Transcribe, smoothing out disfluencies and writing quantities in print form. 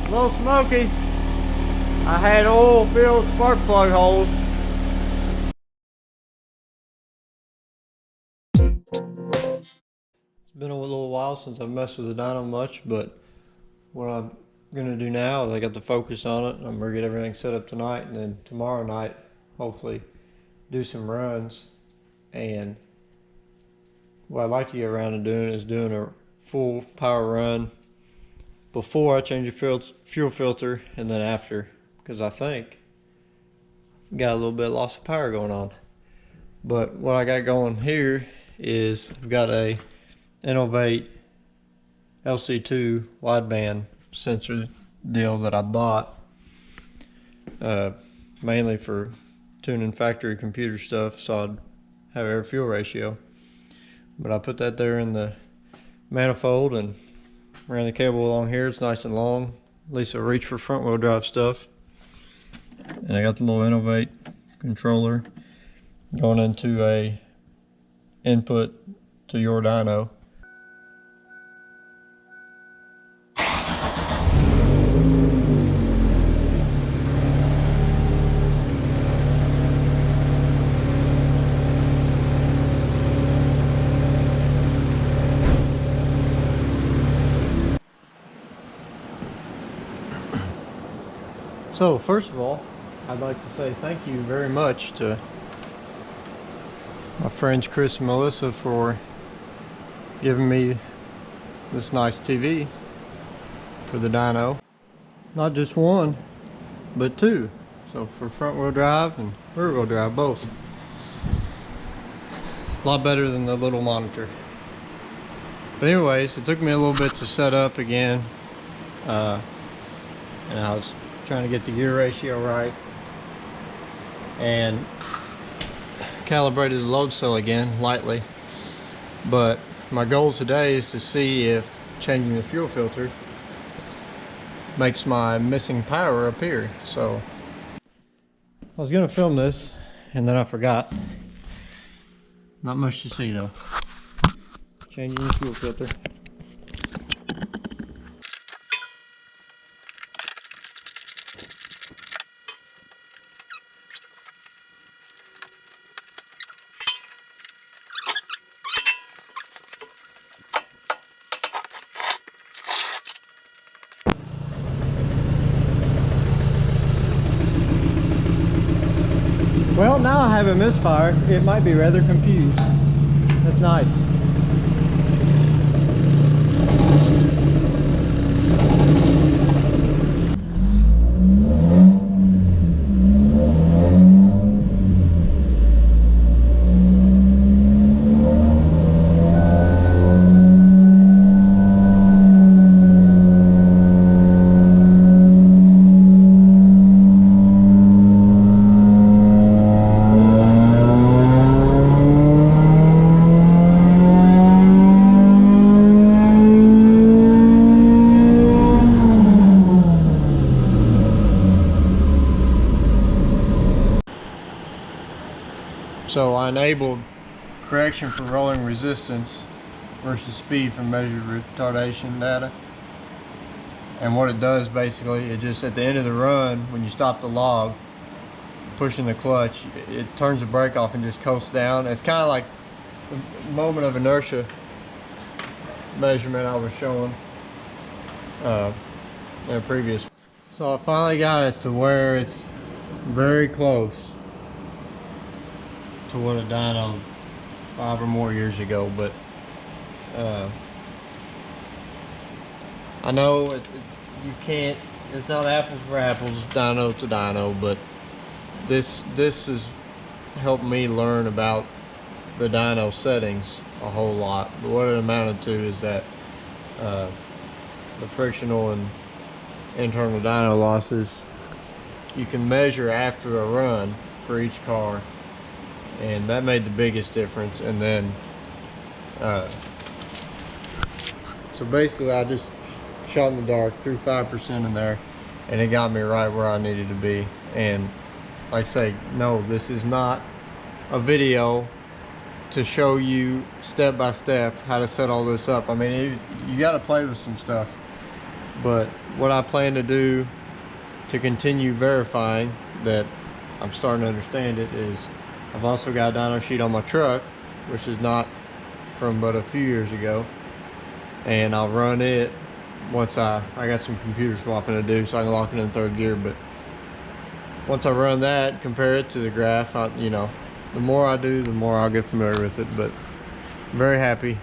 A little smoky. I had oil filled spark plug holes. It's been a little while since I've messed with the dyno much, but what I'm gonna do now is I got the Focus on it. I'm gonna get everything set up tonight, and then tomorrow night hopefully do some runs. And what I'd like to get around to doing is doing a full power run before I change the fuel filter and then after, because I think I've got a little bit of loss of power going on. But what I got going here is I've got a Innovate LC2 wideband sensor deal that I bought mainly for tuning factory computer stuff, so I'd have air fuel ratio. But I put that there in the manifold and ran the cable along here. It's nice and long, at least it'll reach for front wheel drive stuff. And I got the little Innovate controller going into a input to YourDyno. So first of all, I'd like to say thank you very much to my friends Chris and Melissa for giving me this nice TV for the dyno. Not just one, but two. So for front wheel drive and rear wheel drive both. A lot better than the little monitor. But anyways, it took me a little bit to set up again. And I was trying to get the gear ratio right and calibrated the load cell again lightly. But my goal today is to see if changing the fuel filter makes my missing power appear. So I was gonna film this and then I forgot. Not much to see though. Changing the fuel filter. Well, now I have a misfire. It might be rather confused. That's nice. So I enabled correction for rolling resistance versus speed from measured retardation data. And what it does basically, it just at the end of the run, when you stop the log, pushing the clutch, it turns the brake off and just coasts down. It's kind of like the moment of inertia measurement I was showing in a previous. So I finally got it to where it's very close to what a dyno 5 or more years ago, but I know you can't, it's not apples for apples, dyno to dyno, but this has helped me learn about the dyno settings a whole lot. But what it amounted to is that the frictional and internal dyno losses you can measure after a run for each car, and that made the biggest difference. And then so basically I just shot in the dark, threw 5% in there, and it got me right where I needed to be. And like I say, no, this is not a video to show you step by step how to set all this up. I mean, you got to play with some stuff. But what I plan to do to continue verifying that I'm starting to understand it is I've also got a dyno sheet on my truck, which is not from but a few years ago, and I'll run it once I got some computer swapping to do so I can lock it in third gear. But once I run that, compare it to the graph, you know, the more I do, the more I'll get familiar with it. But I'm very happy.